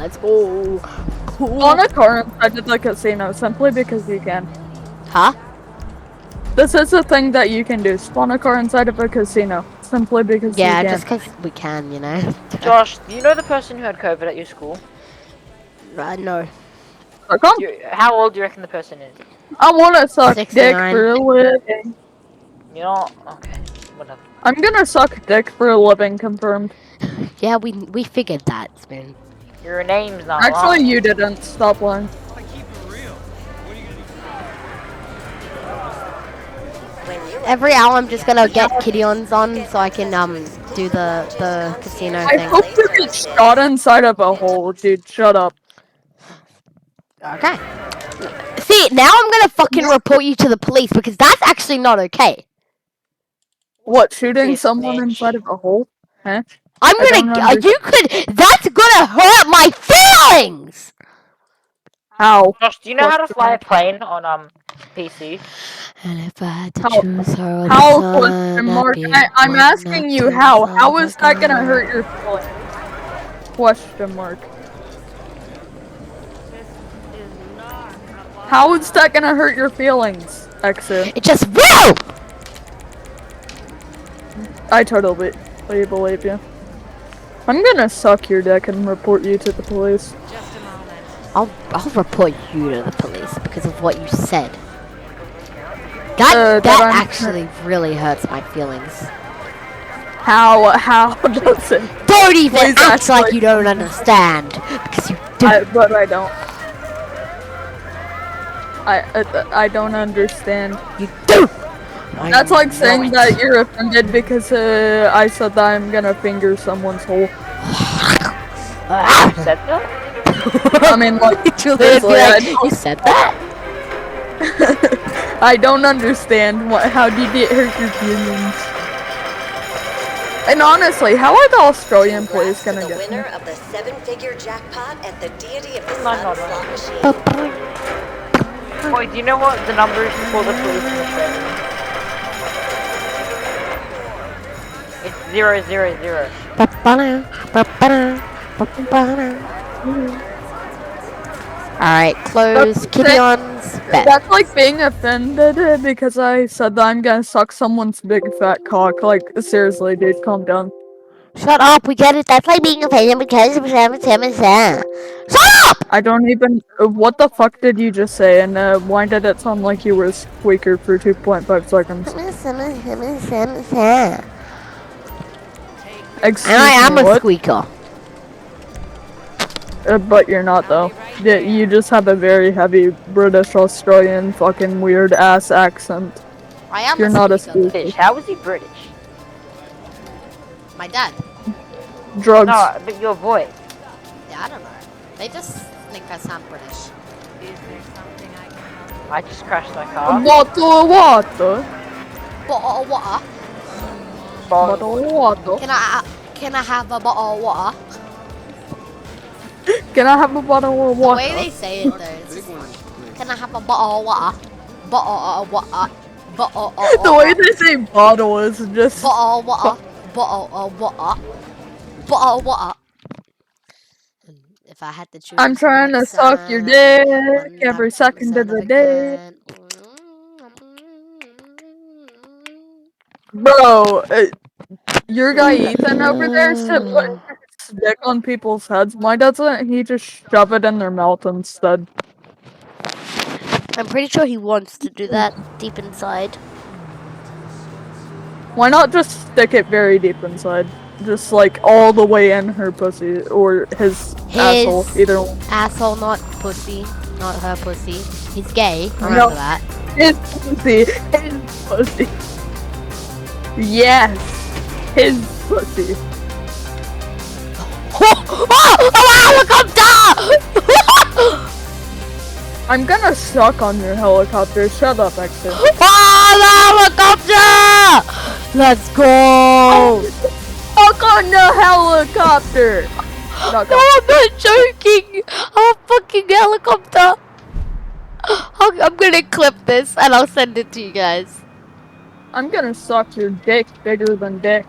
Let's go. Cool. On a car inside of the casino simply because you can. Huh? This is a thing that you can do. Spawn a car inside of a casino simply because you Yeah, can. just because we can, you know. Josh, do you know the person who had COVID at your school? No. How old do you reckon the person is? I want to suck 69. dick for a living. You know, okay, whatever. I'm gonna suck dick for a living, confirmed. Yeah, we figured that, Spoon. Your name's not Actually, wrong. you didn't. Stop lying. Every hour I'm just gonna get Kidions on so I can do the casino I thing. hope you get shot inside of a hole, dude. Shut up. Okay. See, now I'm gonna fucking report you to the police because that's actually not okay. What, shooting You someone snitch. inside of a hole? Huh? I'm I don't gonna, that's gonna hurt my feelings! How? Josh, do you know how to fly a plane on PC? And if I had to How- choose her or the How? sun, Question I'd mark. be I'm one asking of you two how. How of is a that gonna kind. hurt your feelings? Question mark. How is that gonna hurt your feelings, Exu? It just will! I totally believe you. I'm gonna suck your dick and report you to the police. I'll report you to the police because of what you said. That that I'm- actually really hurts my feelings. How does it? Don't even Please act like actually- you don't understand because you do. But I don't. I don't understand. You do. That's like saying it. that you're offended because I said that I'm gonna finger someone's hole. You said that? I mean, like, Julian would be seriously, like, you said that? I don't understand how did it hurt your feelings? And honestly, how are the Australian police Congrats to gonna the get me? winner of the 7-figure jackpot at the Deity of the No, Sun no, no. slot machine. Wait, do you know what the number is for the police in Australia? It's 000. Alright, close Kidion's bet. That's like being offended because I said that I'm gonna suck someone's big fat cock. Like, seriously, dude, calm down. Shut up, we get it. That's like being offended because of Shut up! I don't even. What the fuck did you just say? And why did it sound like you were a squeaker for 2.5 seconds? Excuse And I am me, a what? squeaker. But you're not though. Yeah, you just have a very heavy British Australian fucking weird ass accent. I am You're not a squeaker. British. How is he British? My dad. Drugs. No, but your voice. Yeah, I don't know. They just think I sound British. I just crashed my car. Bottle of water. Bottle of water? Bottle of water. Can I have a bottle of water? Can I have a bottle of The way water? they say it though, it's just, can I have a bottle of water? Bottle of water. Bottle of The way they say bottle is just. Bottle of water. Bottle of water. Bottle of water. If I had to choose, I'm trying to suck your dick every second of the day. Bro, your guy Ethan over there said put his dick on people's heads. Why doesn't he just shove it in their mouth instead? I'm pretty sure he wants to do that deep inside. Why not just stick it very deep inside? Just like all the way in her pussy or his asshole, either one. Asshole, not pussy. Not her pussy. He's gay. Remember No. that. His pussy. His pussy. Yes. His pussy. Helicopter! I'm gonna suck on your helicopter. Shut up, Exit. Helicopter! Let's go! Suck on the helicopter! No, I'm not joking! I'm a fucking helicopter! I'm gonna clip this and I'll send it to you guys. I'm gonna suck your dick bigger than dick.